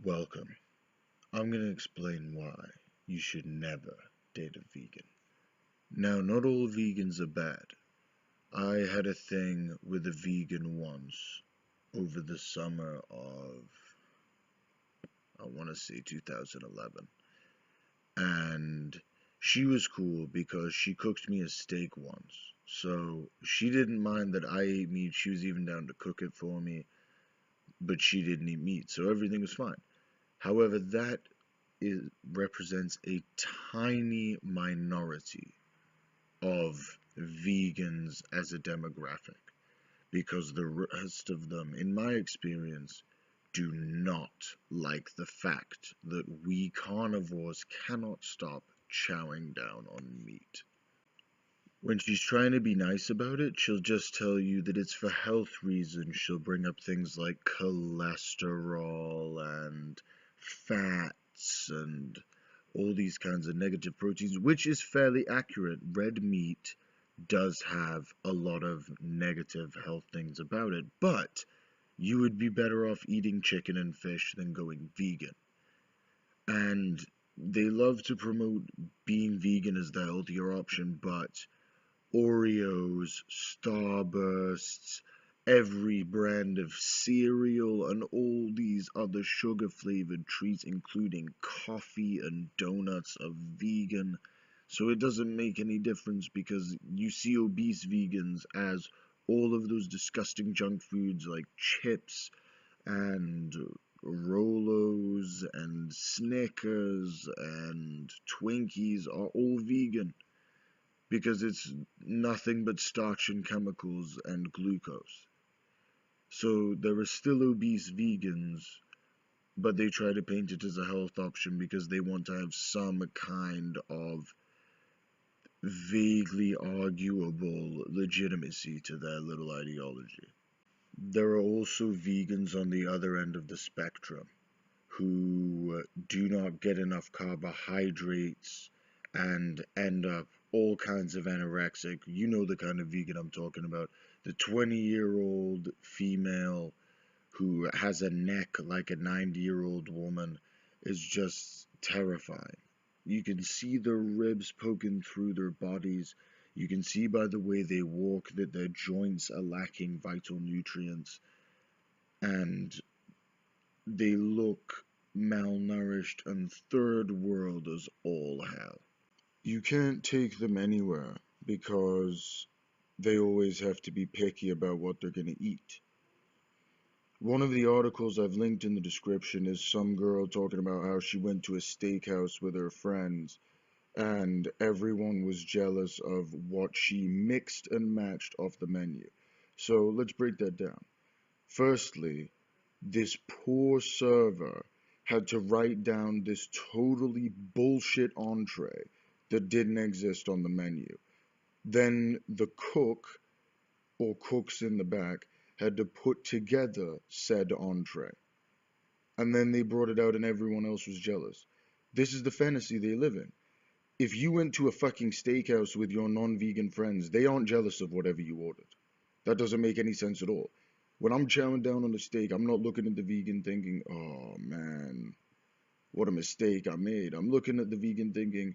Welcome. I'm going to explain why you should never date a vegan. Now, not all vegans are bad. I had a thing with a vegan once over the summer of, I want to say 2011. And she was cool because she cooked me a steak once. So she didn't mind that I ate meat. She was even down to cook it for me, but she didn't eat meat. So everything was fine. However, that represents a tiny minority of vegans as a demographic because the rest of them, in my experience, do not like the fact that we carnivores cannot stop chowing down on meat. When she's trying to be nice about it, she'll just tell you that it's for health reasons. She'll bring up things like cholesterol and fats and all these kinds of negative proteins, which is fairly accurate. Red meat does have a lot of negative health things about it, but you would be better off eating chicken and fish than going vegan. And they love to promote being vegan as the healthier option, but Oreos, Starbursts, every brand of cereal, and all these other sugar flavored treats, including coffee and donuts, are vegan. So it doesn't make any difference because you see obese vegans as all of those disgusting junk foods like chips and Rolos and Snickers and Twinkies are all vegan because it's nothing but starch and chemicals and glucose. So there are still obese vegans, but they try to paint it as a health option because they want to have some kind of vaguely arguable legitimacy to their little ideology. There are also vegans on the other end of the spectrum who do not get enough carbohydrates and end up all kinds of anorexic. You know the kind of vegan I'm talking about. The 20-year-old female who has a neck like a 90-year-old woman is just terrifying. You can see their ribs poking through their bodies. You can see by the way they walk that their joints are lacking vital nutrients. And they look malnourished and third world as all hell. You can't take them anywhere because they always have to be picky about what they're going to eat. One of the articles I've linked in the description is some girl talking about how she went to a steakhouse with her friends and everyone was jealous of what she mixed and matched off the menu. So let's break that down. Firstly, this poor server had to write down this totally bullshit entree that didn't exist on the menu. Then the cook, or cooks in the back, had to put together said entree. And then they brought it out and everyone else was jealous. This is the fantasy they live in. If you went to a fucking steakhouse with your non-vegan friends, they aren't jealous of whatever you ordered. That doesn't make any sense at all. When I'm chowing down on a steak, I'm not looking at the vegan thinking, oh man, what a mistake I made. I'm looking at the vegan thinking,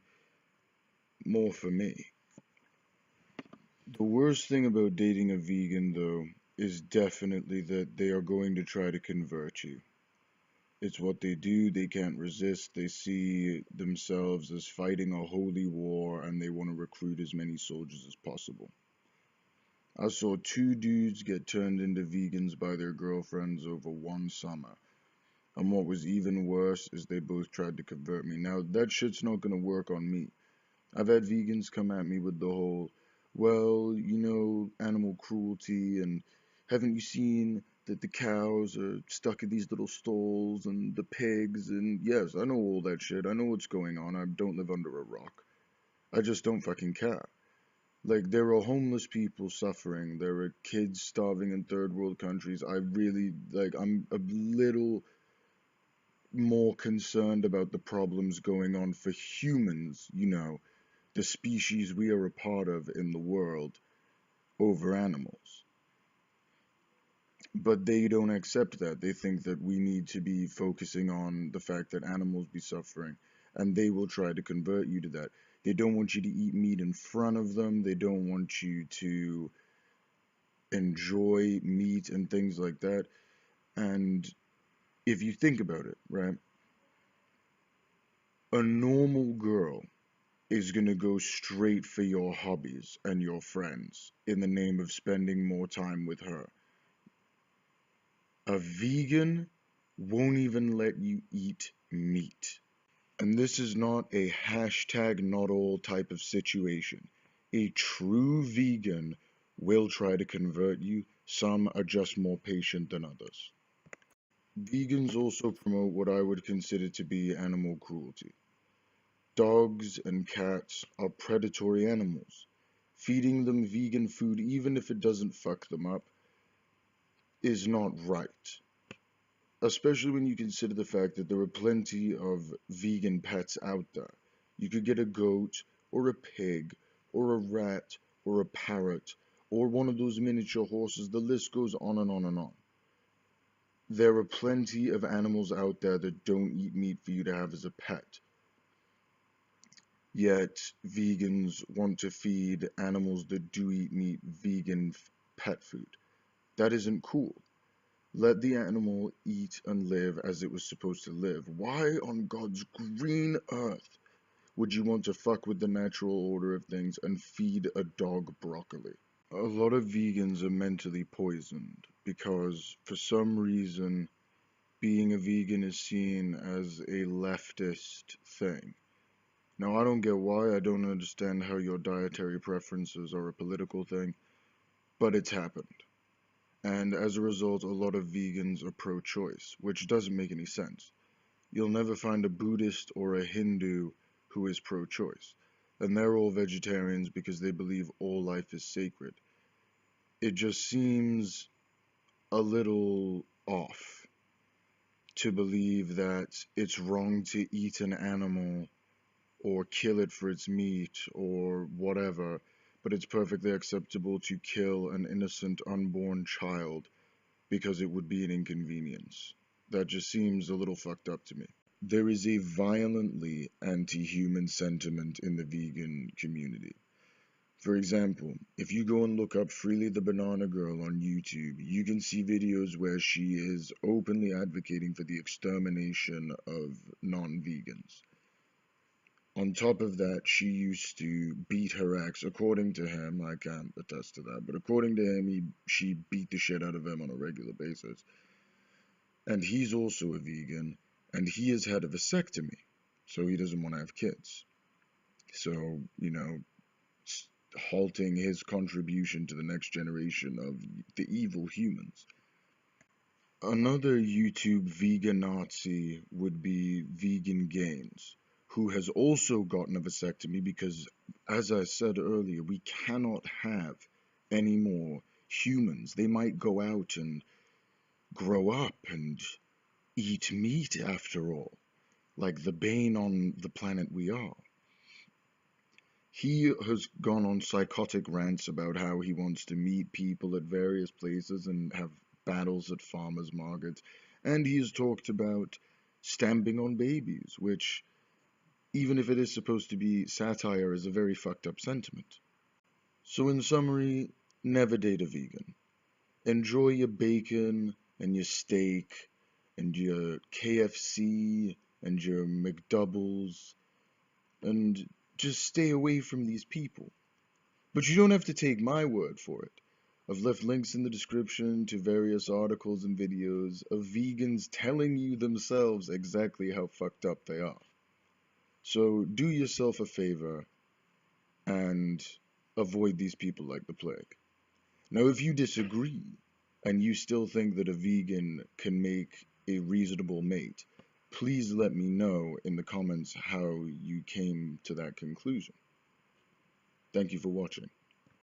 more for me. The worst thing about dating a vegan, though, is definitely that they are going to try to convert you. It's what they do, they can't resist, they see themselves as fighting a holy war and they want to recruit as many soldiers as possible. I saw two dudes get turned into vegans by their girlfriends over one summer. And what was even worse is they both tried to convert me. Now, that shit's not gonna work on me. I've had vegans come at me with the whole, well, animal cruelty, and haven't you seen that the cows are stuck in these little stalls, and the pigs, and yes, I know all that shit. I know what's going on. I don't live under a rock. I just don't fucking care. Like, there are homeless people suffering. There are kids starving in third world countries. I'm a little more concerned about the problems going on for humans, the species we are a part of in the world, over animals. But they don't accept that. They think that we need to be focusing on the fact that animals be suffering, and they will try to convert you to that. They don't want you to eat meat in front of them. They don't want you to enjoy meat and things like that. And if you think about it, right, a normal girl is going to go straight for your hobbies and your friends in the name of spending more time with her. A vegan won't even let you eat meat. And this is not a hashtag not all type of situation. A true vegan will try to convert you. Some are just more patient than others. Vegans also promote what I would consider to be animal cruelty. Dogs and cats are predatory animals. Feeding them vegan food, even if it doesn't fuck them up, is not right. Especially when you consider the fact that there are plenty of vegan pets out there. You could get a goat, or a pig, or a rat, or a parrot, or one of those miniature horses. The list goes on and on and on. There are plenty of animals out there that don't eat meat for you to have as a pet. Yet vegans want to feed animals that do eat meat vegan pet food. That isn't cool. Let the animal eat and live as it was supposed to live. Why on God's green earth would you want to fuck with the natural order of things and feed a dog broccoli? A lot of vegans are mentally poisoned because for some reason being a vegan is seen as a leftist thing. Now, I don't get why. I don't understand how your dietary preferences are a political thing, but it's happened. And as a result, a lot of vegans are pro-choice, which doesn't make any sense. You'll never find a Buddhist or a Hindu who is pro-choice. And they're all vegetarians because they believe all life is sacred. It just seems a little off to believe that it's wrong to eat an animal or kill it for its meat or whatever, but it's perfectly acceptable to kill an innocent unborn child because it would be an inconvenience. That just seems a little fucked up to me. There is a violently anti-human sentiment in the vegan community. For example, if you go and look up Freely the Banana Girl on YouTube, you can see videos where she is openly advocating for the extermination of non-vegans. On top of that, she used to beat her ex. According to him, I can't attest to that, but according to him, she beat the shit out of him on a regular basis. And he's also a vegan, and he has had a vasectomy, so he doesn't want to have kids. So, halting his contribution to the next generation of the evil humans. Another YouTube vegan Nazi would be Vegan Gains, who has also gotten a vasectomy because, as I said earlier, we cannot have any more humans. They might go out and grow up and eat meat after all, like the bane on the planet we are. He has gone on psychotic rants about how he wants to meet people at various places and have battles at farmers' markets, and he has talked about stamping on babies, which, even if it is supposed to be satire, is a very fucked up sentiment. So in summary, never date a vegan. Enjoy your bacon and your steak and your KFC and your McDoubles, and just stay away from these people. But you don't have to take my word for it. I've left links in the description to various articles and videos of vegans telling you themselves exactly how fucked up they are. So do yourself a favor and avoid these people like the plague. Now, if you disagree and you still think that a vegan can make a reasonable mate, please let me know in the comments how you came to that conclusion. Thank you for watching.